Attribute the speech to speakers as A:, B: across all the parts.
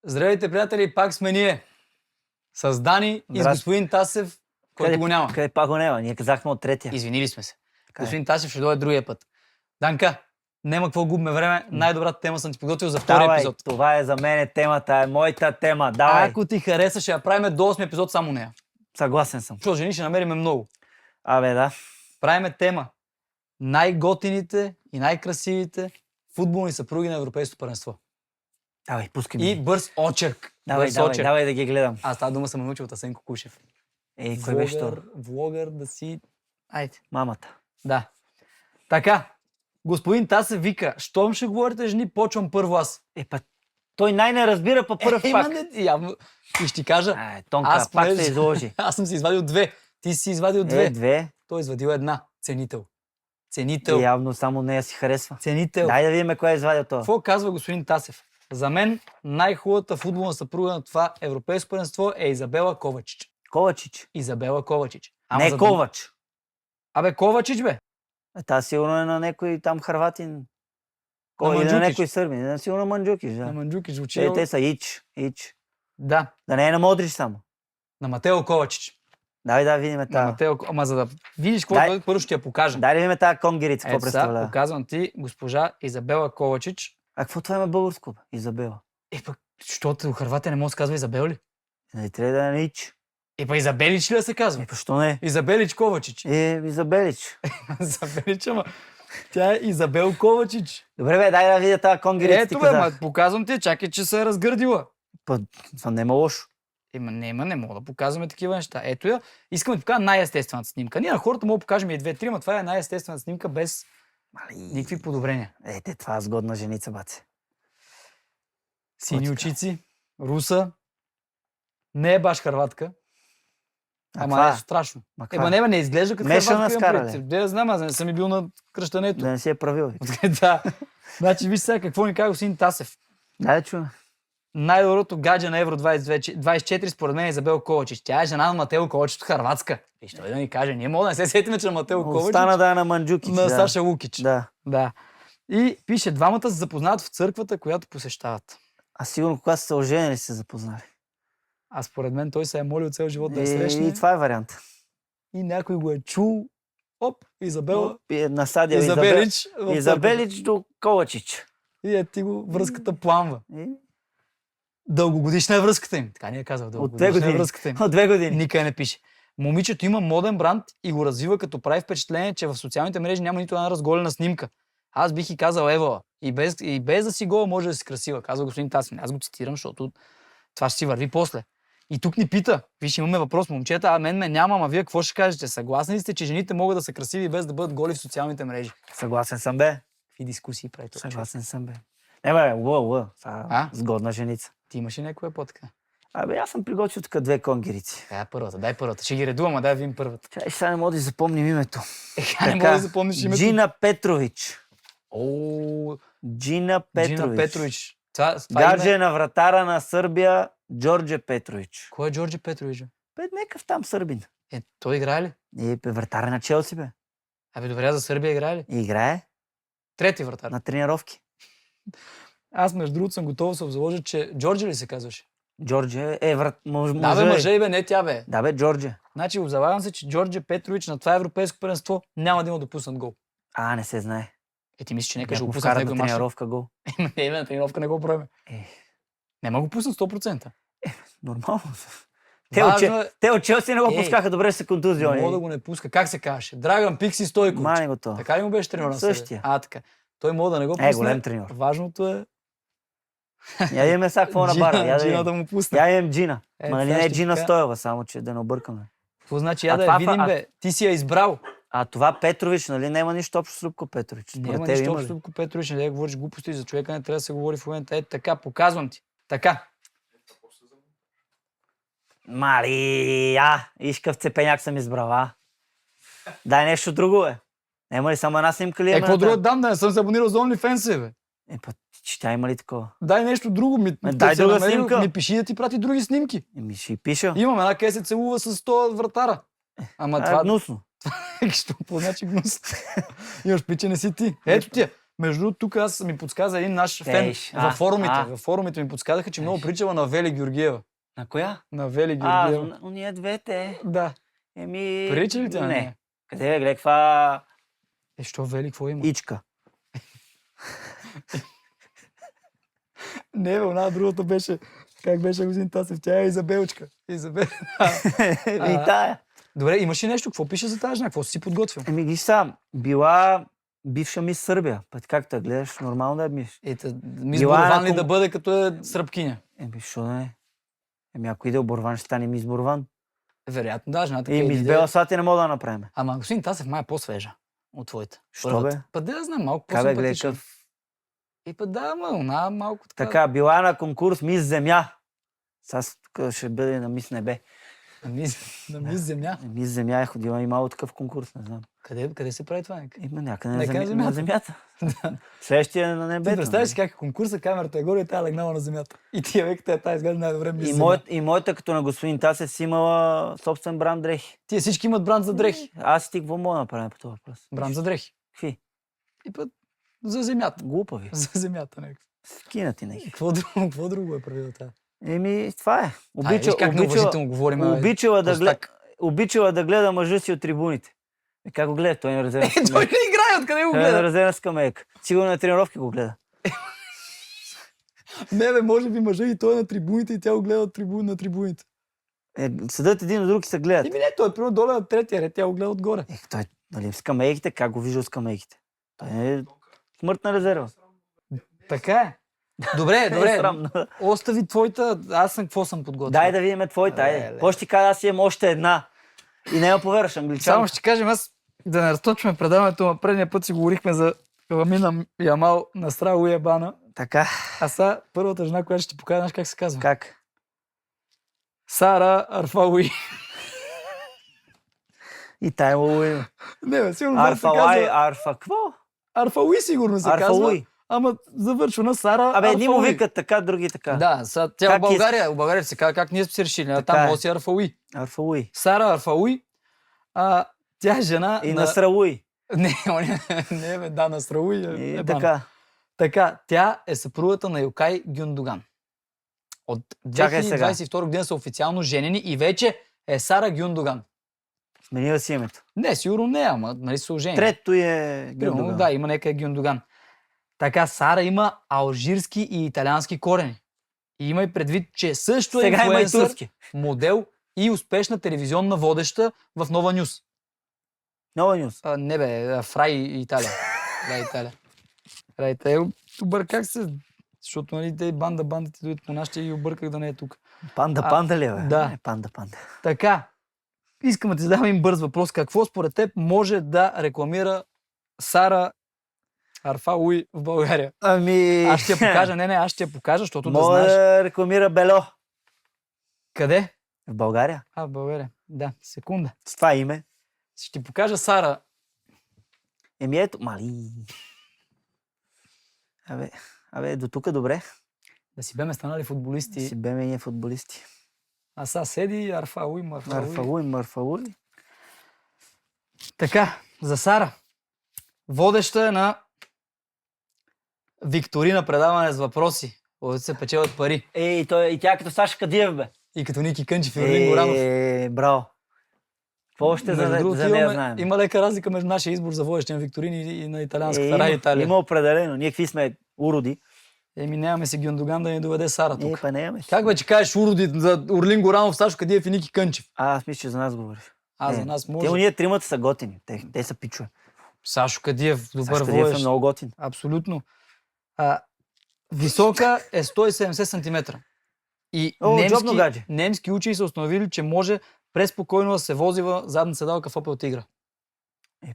A: Здравейте, приятели, пак сме ние. С Дани и с
B: Здрасти.
A: господин Тасев, който го няма.
B: Къде пак го няма? Ние казахме от третия.
A: Извинили сме се.
B: Така е.
A: Господин Тасев ще дойде другия път. Данка, няма какво губме време. Най-добрата тема съм ти подготвил за втори
B: Давай,
A: епизод.
B: това е за мен темата, е моята тема. Давай.
A: Ако ти хареса, ще я правим до 8 епизод само нея.
B: Съгласен съм.
A: Защото жени ще намериме много.
B: Абе, да.
A: Правиме тема. Най-готините и най-красивите футболни съпруги на Европейското първенство.
B: Давай, пускай ми.
A: И бърз очерк.
B: Давай, давай да ги гледам.
A: Аз тази дума съм научил от Асен Кукушев.
B: Кой беше то?
A: Влогър да си... Айде.
B: Мамата.
A: Да. Така. Господин Тасев вика, щом ще говорите жени, почвам първо аз.
B: Той най-не разбира по първ пак.
A: Явно. И ще ти кажа,
B: Тонка, пак
A: понеже-
B: се изложи.
A: аз съм си извадил две. Ти си извадил две.
B: Две.
A: Той е извадил една. Ценител.
B: Явно само нея си харесва.
A: Ценител.
B: Дай да видим кой е извадил това.
A: Какво казва господин Тасев? За мен най-хубавата футболна съпруга на това европейско първенство е Изабела Ковачич.
B: Ковачич.
A: Изабела Ковачич.
B: Не Ковач.
A: Абе, Ковачич, бе.
B: Та сигурно е на някой там хърватин.
A: На
B: Или на
A: Манджукич.
B: някой сърбин. Сигурно Манджукич,
A: На
B: да.
A: Манджукич звучи.
B: Те са Ич.
A: Да.
B: Да не е на Модрич само.
A: На Матео Ковачич.
B: Давай да видим
A: На
B: тази.
A: Матео... Ама за да видиш какво
B: Дай.
A: първо ще я покажа.
B: Дай да видим тази конгерица, какво
A: Ето сега,
B: представлява.
A: показвам ти госпожа Изабела Ковачич.
B: А какво това има българско, бе? Изабела?
A: Пък, защото Хърватия не може да се казва Изабел ли?
B: Не трябва да е на Ич.
A: Па Изабелич ли да се казва?
B: Защо не?
A: Изабелич Ковачич.
B: Изабелич.
A: Изабелич, ама тя е Изабел Ковачич.
B: Добре, бе, дай да видя тази конгерица, ти
A: Ето бе,
B: казах.
A: показвам ти, чакай, че се е разгърдила.
B: Това не е лошо.
A: Не мога да показваме такива неща. Ето я. Искам да ти покажа най-естествената снимка. Ние на хората мога да покажем и две-три, но това е най-естествената снимка без никакви подобрения.
B: Това е сгодна женица, баце.
A: Сини
B: Котика.
A: очици, руса. Не е баш хърватка. Ама
B: това?
A: е страшно.
B: Каква?
A: Не изглежда като
B: Мешана
A: хърватка.
B: скара,
A: имам предвид. Да, знам, аз не съм и бил на кръщането.
B: Да не си е правил.
A: Да. Значи, виж сега какво ни казва господин Тасев.
B: Дай да чуем.
A: Най-доброто гадже на Евро 24 според мен е Изабел Ковачич. Тя е жена на Матео Ковачич от Хърватска. И ще да ни каже, ние мога да не се сетиме, че на Матео Ковачич.
B: Остана да е на Манджукич.
A: На
B: да.
A: Саша Лукич.
B: Да.
A: И пише, двамата се запознават в църквата, която посещават.
B: А сигурно когато са оженили се запознали.
A: А според мен той се е молил цел живот да я срещне.
B: И това е вариант.
A: И някой го е чул. Оп, Изабела.
B: Насадил
A: Изабелич. в
B: Изабелич до Ковачич.
A: И е ти го връзката пламва. Дългогодишна е връзката им. Така ни е казал.
B: От 2
A: Дългогодишна е
B: години.
A: връзката им.
B: От 2 години.
A: Никъде не пише. Момичето има моден бранд и го развива, като прави впечатление, че в социалните мрежи няма нито една разголена снимка. Аз бих и казал Ева. И без да си гола може да си красива. Казва господин Тасин. Аз го цитирам, защото това ще си върви после. И тук ни пита. Виж, имаме въпрос, момчета, мен ме няма, ама вие какво ще кажете? Съгласни ли сте, че жените могат да са красиви без да бъдат голи в социалните мрежи?
B: Съгласен съм, бе.
A: Какви дискусии прави това?
B: Съгласен съм, бе. Не, бе, лъ. Сгодна женица.
A: Ти имаш ли някоя по-така?
B: Аз съм приготвил тук 2 конгерици.
A: Дай първата. Ще ги редувам, дай видим първата.
B: Чай, сега не мога да запомним името.
A: Не мога да запомниш името.
B: Джина Петрович. Джина
A: Петрович.
B: Гадже е на вратара на Сърбия Джордже Петрович.
A: Кой е Джордже Петрович?
B: Некъв там сърбин.
A: Той играе ли?
B: Вратар на Челси, бе.
A: Добре, за Сърбия играе ли?
B: Играе.
A: Трети вратар.
B: На тренировки.
A: Аз, между другото, съм готов да се заложа, че Джордже ли се казваше?
B: Джордже мъже.
A: Да, бе, мъже, бе, не тя, бе.
B: Да, бе, Джордже.
A: Значи, обзававам се, че Джордже Петрович на това европейско първенство няма да има допуснат гол.
B: Не се знае.
A: Ти мислиш, че нека ще го
B: пуснат
A: пуснат
B: на
A: него
B: тренировка гол.
A: На тренировка не го правим. Няма го пуснат 100%.
B: Нормално. Те от Челси не го пускаха, добре се контузиони.
A: Не мога да го не пуска. Как се казваше? Драган Пикси Стойкович.
B: Мани го то.
A: Така ли му беше треньор на
B: Същия.
A: така. Той мога да не го пусне.
B: Голем треньор.
A: Важното е...
B: Я имаме сега какво на бара.
A: Джина да му пусне.
B: Я имам Джина.
A: Нали
B: не е Джина Стоева, само че да не объркаме.
A: Какво значи я да я видим, бе? Ти си я избрал.
B: Това Петрович, нали, няма нищо общо с Любко Петрович?
A: Няма нищо общо с Любко Петрович, не да говориш глупости за човека, не трябва да се говори в момента. Така, показвам ти. Така.
B: Ишкав цепеняк съм избрал, Дай нещо друго, бе. Няма ли само една снимка ли?
A: Какво друго дам, да не съм се абонирал за OnlyFans, бе?
B: Че тя има ли такова?
A: Дай нещо друго.
B: Дай друга снимка.
A: Ми пиши да ти прати други снимки.
B: Ще пиша.
A: Имам една къде се целува с 100 вратара. Ама това...
B: гнусно.
A: Що по значи гнусно? Имаш пиче, не си ти. Ето ти. Между другото, тук аз ми подсказа един наш фен във форумите. Във форумите ми подсказаха, че много приличала на Вели Георгиева.
B: На коя?
A: На Вели Георгиева.
B: Уния двете.
A: Да. Прилича ли тя на
B: Не.
A: нея?
B: Къде бе, гледай каква
A: Що Вели, какво има?
B: ичка.
A: Не, бе, она другата беше... Как беше господин Тасев? Тя е Изабелчка.
B: И тая.
A: Добре, имаш ли нещо? Какво пише за тази жена? Какво си подготвил?
B: Виж сам, била бивша мис Сърбия. Път как те гледаш, нормално да я мис.
A: Мис Борван ли да бъде като е сръбкиня?
B: Що да не? Ако иде Борван, ще стане мис Борван.
A: Вероятно, да, жената.
B: Мис Бела Слати не мога да направим.
A: Ама господин Тасев май е по-свежа от твоята.
B: Що бе?
A: Път да знам, малко
B: по-симпатична.
A: по-симпатична. Път да, она малко така.
B: Така, била на конкурс Мис Земя. Сега тук ще бъде на Мис Небе.
A: На Мис Земя?
B: Мис Земя е ходила и малко такъв конкурс, не знам.
A: Къде се прави това?
B: Има някъде на земята. Следващия на небето.
A: Ти представяш си как е конкурса, камерата е горе и тя легнала на земята. И тия век тази изглежда най-добре Мис Земя.
B: И моята, като на господин Тасев, си имала собствен бранд дрехи.
A: Тия всички имат бранд за дрехи.
B: Аз и ти какво мога да направим по този въпрос?
A: Бранд за дрехи.
B: Какви?
A: И път за земята.
B: Глупави.
A: За земята, нека.
B: Скина ти нека.
A: Какво друго е правил тя?
B: Това е. Обичала да гледа мъжа си от трибуните. Как го гледа? Той не разделя скамейка.
A: Той не играе, откъде го гледа?
B: Той не разделя скамейка. Сигурно на тренировки го гледа.
A: Не бе, може би мъжа и той е на трибуните и тя го гледа на трибуните.
B: Седат един от друг и се гледат.
A: Не, той е примерно долу на третия ред, тя го гледа отгоре.
B: Той, нали, в скамейките, как го вижда от скамейките? Той е смъртна резерва.
A: Така е. Добре. Остави твоята, аз какво съм подготвил.
B: Дай да видим твоята, айде. Какво ще ти кажа, аз имам още една. И не я повярваш, англичанка.
A: Само ще кажем, аз да не разточваме предаването, но предния път си говорихме за Ламина Ямал на Стра Уебана.
B: Така.
A: А сега първата жена, която ще ти покажа, знаеш как се казва?
B: Как?
A: Сара Арфауи.
B: И тая му име.
A: Не бе, сигурно
B: какво?
A: Арфауи сигурно се казва. Ама завършва на Сара Арфауи.
B: Едни му викат така, други така.
A: Да, тя в България се казва, как ние сме си решили. А там може си Арфауи.
B: Арфауи.
A: Сара Арфауи. Тя е жена
B: и на Срауи.
A: Не бе, да, на Срауи.
B: И така.
A: Така, тя е съпругата на Юкай Гюндоган. От 2022 година са официално женени и вече е Сара Гюндоган.
B: Сменила си името?
A: Не, сигурно не, ама нали са оженени.
B: Трето е Гюндоган.
A: Да, има нека е Гюндоган. Така, Сара има алжирски и италиански корени. И има и предвид, че също е инфлуенсър, модел и успешна телевизионна водеща в Нова Нюс.
B: Нова Нюс?
A: Не бе, Фрай Италия. Фрай Италия. Обърках се, защото нали те бандите дойдат по нашите и обърках да не е тук.
B: Панда ли е, бе?
A: Да.
B: Панда.
A: Така, искам да ти задам един бърз въпрос. Какво според теб може да рекламира Сара Арфауи в България? Аз ще я покажа. Аз ще я покажа, защото да знаеш.
B: Може да рекламира Бело.
A: Къде?
B: В България.
A: В България. Да, секунда.
B: С това име.
A: Ще ти покажа Сара.
B: Ето, мали. Абе, до тук добре.
A: Да си беме станали футболисти.
B: Да си беме ние футболисти.
A: А сега седи
B: Арфауи.
A: Така, за Сара. Водеща е на викторина предаване с въпроси. От се печелят пари.
B: И тя като Саша Кадиев, бе.
A: И като Ники Кънчев и Орлин Горанов.
B: Браво. Какво още за нея знаем?
A: Има лека разлика между нашия избор за водещи на викторини и на италианската Рай Италия.
B: Има определено. Ние какви сме уроди.
A: Нямаме си Гюндоган да ни доведе Сара тук.
B: Нямаме.
A: Как бе, че кажеш уроди за Орлин Горанов, Сашо Кадиев и Ники Кънчев?
B: Аз мисля, че за нас говориш.
A: За нас може.
B: Ние тримата са готини. Те са пичове.
A: Сашо Кадиев, добър водещ.
B: Кадиев е много готин.
A: Абсолютно. Висока е 170 см. И немски учени са установили, че може преспокойно да се вози в задна седалка в Opel Tigra.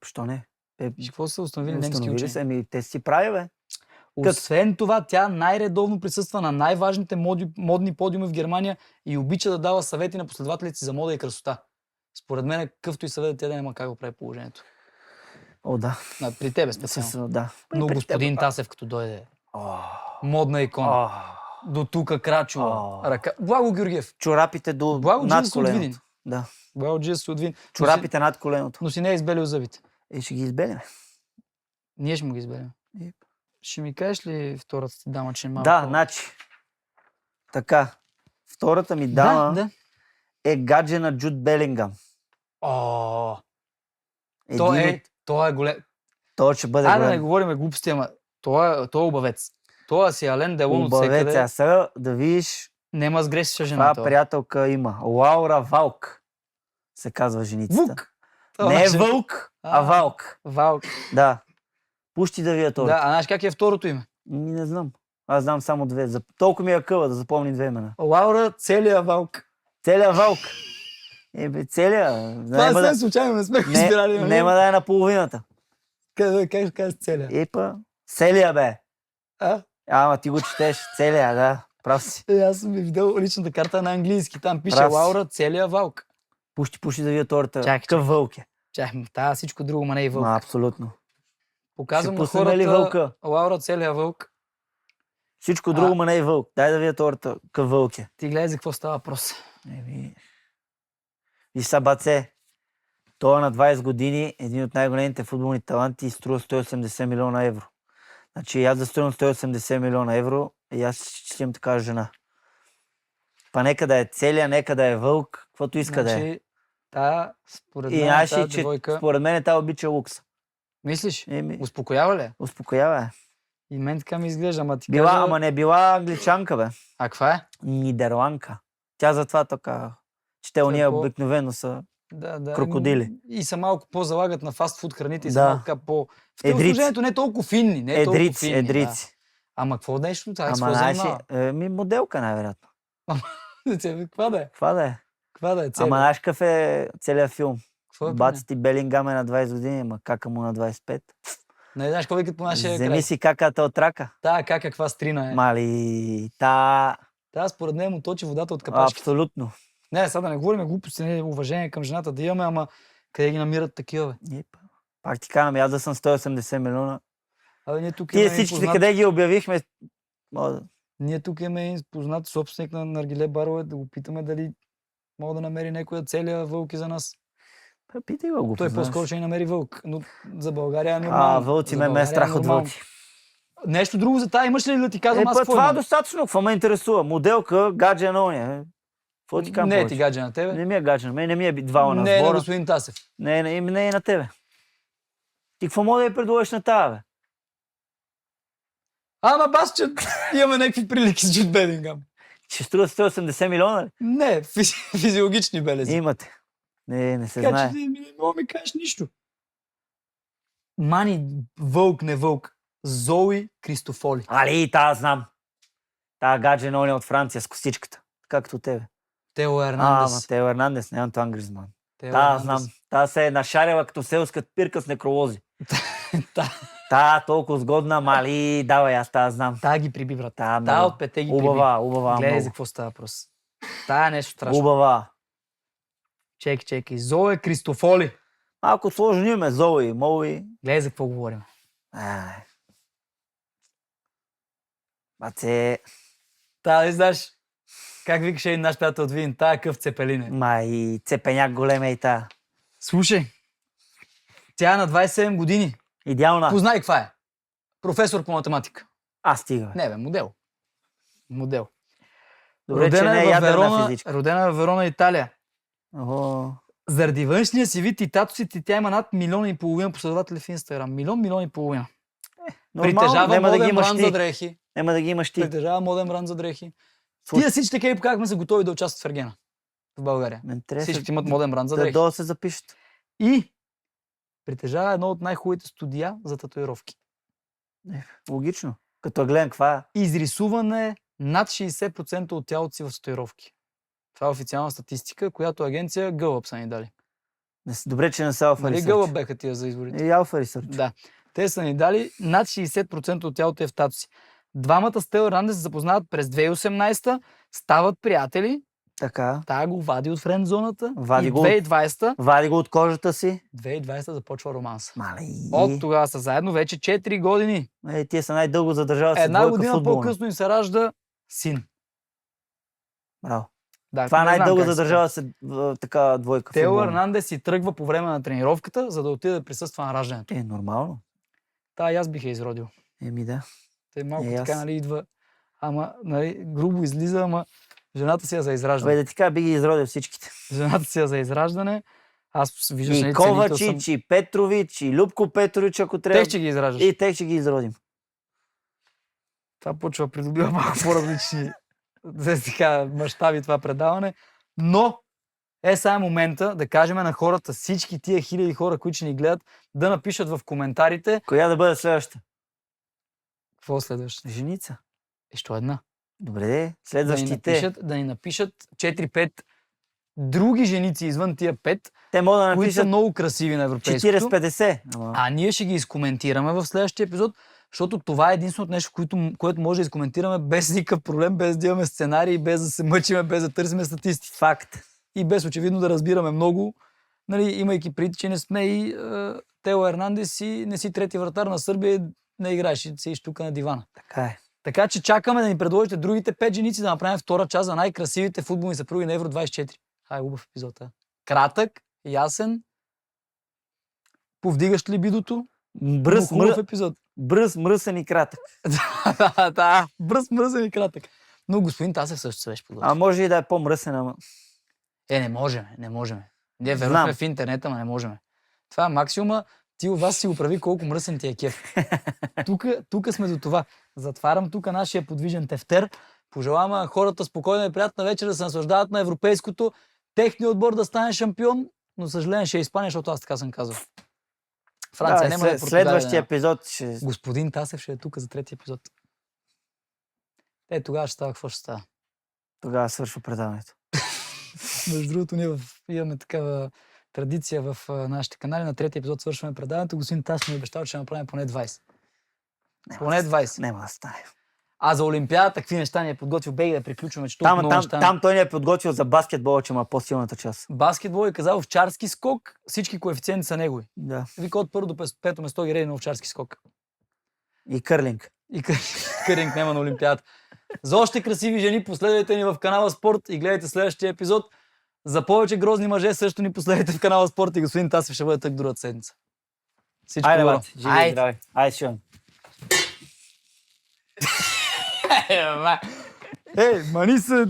B: Защо не?
A: Какво са установили немски учени?
B: Те си прави, бе.
A: Освен това, тя най-редовно присъства на най-важните модни подиуми в Германия и обича да дава съвети на последователите си за мода и красота. Според мен, какъвто и съвет, тя да няма как да прави положението.
B: Да.
A: При тебе специално.
B: Да.
A: Но господин Тасев, като дойде, модна икона. До тука крачова ръка. Благо Георгиев.
B: Чорапите до над коленото. Да.
A: Благо Джиз от Вин.
B: Чорапите над коленото.
A: Но си не е избелил зъбите.
B: Ще ги избелим.
A: Ние ще му ги избелим. Ще ми кажеш ли втората ти дама, че е малко?
B: Да, значи. Така. Втората ми дама
A: Да.
B: е гадже на Джуд Белингам.
A: О,
B: Един
A: той е голем.
B: Той ще бъде
A: Айде да не
B: голем.
A: говорим глупости, ама той е обавец. Той си Ален Делон от
B: Обавец,
A: всекъде.
B: а сега да видиш
A: Нема сгрешиш
B: каква
A: жената.
B: приятелка има. Лаура Валк се казва женицата.
A: Вук!
B: Не е Вълк, а Валк.
A: Валк.
B: Да. Пущи да вия
A: Да,
B: това.
A: а знаеш как е второто име?
B: Не знам. Аз знам само две. Толкова ми е къва да запомни две имена.
A: Лаура Целия Валк.
B: Целият Валк. Целия.
A: Това не случайно, не сме го избирали.
B: Нема да е на половината.
A: Как кажеш Целия?
B: Епа. Целия бе.
A: А?
B: Ама ти го четеш. Целия, да. Прав си.
A: Аз съм ви видел личната карта на английски. Там пише
B: Прав си.
A: Лаура Целия Валк.
B: Пущи да вия торта.
A: Чакай,
B: Какъв вълк е?
A: Чах, тая всичко друго, ма не и вълк.
B: Абсолютно.
A: Показвам
B: ще
A: на
B: пуснем ли
A: хората
B: вълка?
A: Лаура Целия Вълк.
B: Всичко друго, ма не е вълк. Дай да вия торта. Какъв вълк е?
A: Ти гледай за какво става въпрос.
B: И Сабаце. Той е на 20 години, един от най-големите футболни таланти и струва 180 милиона евро. Значи аз да струвам 180 милиона евро и аз ще имам такава жена. Па нека да е целия, нека да е вълк, каквото иска да е.
A: Та, според
B: И
A: мен,
B: знаеш
A: тази
B: ли, че
A: девойка...
B: според мен тя обича лукса.
A: Мислиш?
B: Еми,
A: Успокоява ли?
B: успокоява е.
A: И мен така ми изглежда, ама ти
B: Била,
A: кажа...
B: ама не била англичанка, бе.
A: А каква е?
B: Нидерландка. Тя затова така, че те уния
A: Какво?
B: обикновено са
A: Да.
B: крокодили.
A: И са малко по-залагат на фастфуд храните и са
B: Да.
A: малко така по... В
B: Едрици.
A: телосложението не е толкова финни. Не е толкова
B: Едрици,
A: финни,
B: едрици.
A: Да. Ама какво нещо? Това е
B: Ама
A: какво
B: знаеш
A: занимава?
B: ли, моделка най-вероятно.
A: Каква да е?
B: Това да е.
A: Каква да е?
B: Ама
A: Целия?
B: знаеш какъв е целият филм?
A: Какво е?
B: Баци ти Белингам е на 20 години, ма кака му на 25.
A: Не знаеш какво викат по нашия
B: Вземи
A: край.
B: си каката от рака.
A: Та, каква стрина е.
B: Мали,
A: Та, според мен му точи водата от капачките.
B: абсолютно.
A: Не, сега да не говорим глупости, не уважение към жената да имаме, ама къде ги намират такива, бе?
B: Епа. Пак ти казвам, аз да съм 180 милиона.
A: Абе, ние тук
B: Тие
A: имаме
B: всичките
A: познат...
B: къде ги обявихме? Мога да-
A: Ние тук имаме един познат собственик на наргиле барове, да го питаме дали мога да намери някоя целия вълки за нас.
B: Питай го,
A: Той
B: познаваш.
A: по-скоро ще ни намери вълк, но за България е нормално.
B: Вълци
A: За
B: ме е
A: България
B: страх от
A: нормално.
B: вълци.
A: Нещо друго за тази имаш ли да ти казвам аз какво
B: Това е
A: имам?
B: достатъчно, какво ме интересува? Моделка, гадже на ония. Какво ти казвам
A: Не е ти
B: повече?
A: гадже на тебе.
B: Не ми е гадже на мен, не ми е двама на
A: Не е на
B: сбора.
A: господин Тасев.
B: Не е на тебе. Ти какво мога да я предложиш на тази, бе?
A: Ама бас, че имаме някакви прилики с Джуд Белингам.
B: Ще струва 180 милиона ли?
A: Не, физиологични белези.
B: Имате. Не се
A: Така
B: знае.
A: че не мога ми кажеш нищо. Мани, вълк, не вълк. Зои Кристофоли.
B: Али, тази знам. Тая гадже на оня от Франция с косичката. Както тебе.
A: Тео
B: Ама
A: Ернандес.
B: Тео Ернандес, не Антуан Гризман.
A: Тео
B: Та,
A: Ернандес.
B: знам. Та се е нашаряла като селска пирка с некролози.
A: Та,
B: Та, толкова сгодна, мали, давай, аз тази знам.
A: та ги приби, брат.
B: Та,
A: Та
B: много.
A: от пете ги приби.
B: Убава,
A: Гледай
B: много.
A: за какво става въпрос. Та е нещо страшно.
B: Убава.
A: Чекай. Зоe Кристофоли.
B: Малко сложно име, Зои, Мои.
A: Гледай за какво говорим.
B: Баце,
A: Та, да знаеш, как викаше един наш приятел от Видин, тая къв цепелин е.
B: май, цепеняк голем е и та.
A: Слушай, тя е на 27 години.
B: Идеална.
A: Познай каква е. Професор по математика.
B: Стига. Бе.
A: Не бе, модел.
B: Добре, че не е ядрена физичка.
A: Родена е в Верона, Италия.
B: Ого.
A: Заради външния си вид и татусите, тя има над 1,5 милиона последователи в Инстаграм. 1,5 милиона.
B: Нормално,
A: Притежава
B: няма да ги
A: моден
B: имаш
A: бранд за
B: ти.
A: дрехи.
B: Няма да ги имаш ти.
A: Притежава моден бранд за дрехи.
B: Фу.
A: Тия всички така и показахме са готови да участват в Ергена. В България.
B: Мен трябва
A: Всички имат моден бранд за
B: да
A: дрехи.
B: долу се запишат.
A: И притежава едно от най-хубавите студия за татуировки.
B: Логично. Като гледам каква е.
A: Изрисуване над 60% от тялото си в татуировки. Това е официална статистика, която агенция Gullup са ни дали.
B: Добре, че не са Alpha
A: Нали
B: Research.
A: Gullup беха тия за изборите?
B: И Alpha Research.
A: Да. Те са ни дали над 60% от тялото е в татуси. Двамата с Тео Ернандес се запознават през 2018, стават приятели,
B: Така.
A: тая го вади от френд-зоната
B: Вади
A: и
B: го от-
A: 2020
B: Вади го от кожата си.
A: 2020 започва романса.
B: Мали.
A: От тогава са заедно вече 4 години.
B: Тия са най-дълго задържават се
A: Една
B: двойка
A: година
B: футболна.
A: по-късно им се ражда син.
B: Браво.
A: Да,
B: Това е
A: не знам
B: най-дълго
A: как се
B: задържава се така двойка
A: Тео
B: футболна.
A: Ернандес си тръгва по време на тренировката, за да отиде да присъства на раждането.
B: Нормално.
A: Та и аз бих я изродил.
B: Еми да.
A: Те малко
B: И
A: така,
B: аз.
A: нали, идва. Ама, нали, грубо излиза, ама жената си е за
B: Абе,
A: израждане.
B: да ти кажа, би ги изродил всичките.
A: Жената си е за израждане. Аз виждаш,
B: И
A: нали, ценител съм.
B: Ковачич, и Петрович, и Любко Петрович, ако трябва.
A: Тех ще ги израждаш.
B: И тех ще ги изродим.
A: Това почва да придобива малко по-различни мащаби това предаване. Но сега е момента да кажем на хората, всички тия хиляди хора, които ще ни гледат, да напишат в коментарите
B: Коя да бъде следващата?
A: какво е следващото.
B: Женица.
A: Що една?
B: Добре,
A: Да
B: следващите.
A: ни напишат 4-5 други женици извън тия 5,
B: Те могат да
A: които са
B: напишат
A: много красиви на европейското.
B: 40-50. Ама...
A: А ние ще ги изкоментираме в следващия епизод, защото това е единственото нещо, което може да изкоментираме без никакъв проблем, без да имаме сценарий, без да се мъчиме, без да търсиме статистики.
B: Факт.
A: И без очевидно да разбираме много, нали, имайки предвид, че не сме и Тео Ернандес и не си трети вратар на Сърбия, не играеш и си тук на дивана.
B: Така е.
A: Така че чакаме да ни предложите другите 5 женици да направим втора част за най-красивите футболни съпруги на Евро 24. Хубав епизод. Кратък, ясен, повдигащ либидото, но хубав епизод.
B: Бръс, мръсен и кратък.
A: Да, бръс, мръсен и кратък. Но господин Тасев също се беше подготвил.
B: А може и да е по-мръсен, ама...
A: Не можем. Ние вернахме в интернета, ама не можем. Това е максимума. Ти у вас си го прави колко мръсен ти е кеф. Тук сме до това. Затварям тук нашия подвижен тефтер. Пожелаваме на хората спокойна и приятна вечер да се наслаждават на европейското. Техният отбор да стане шампион, но съжаление ще е Испания, защото аз така съм казал. Франция няма да е Португалия.
B: Следващия епизод ще...
A: Господин Тасев ще е тук за третия епизод. Тогава ще става, какво ще става?
B: Тогава свършва предаването.
A: Между другото, ние имаме такава традиция в нашите канали. На третия епизод свършваме предаването. Господин Тасев ми обещал, че ще направим поне 20. Поне 20.
B: Няма да стане.
A: А за Олимпиадата, какви неща ни е подготвил Беги да приключваме, че
B: там той ни е подготвил за баскетбола, че има по-силната част.
A: Баскетбол е казал овчарски скок, всички коефициенти са негови.
B: Да.
A: Вика от първо до пето место ги реди на овчарски скок.
B: И кърлинг.
A: И кърлинг няма на Олимпиадата. За още красиви жени последвайте ни в канала Спорт и гледайте следващия епизод. За повече грозни мъже също ни последвайте в канала Спорт и господин Тасев ще бъде тук другата седмица. Всичко добро.
B: Живи и здрави. Айде, Шон.
A: Мани се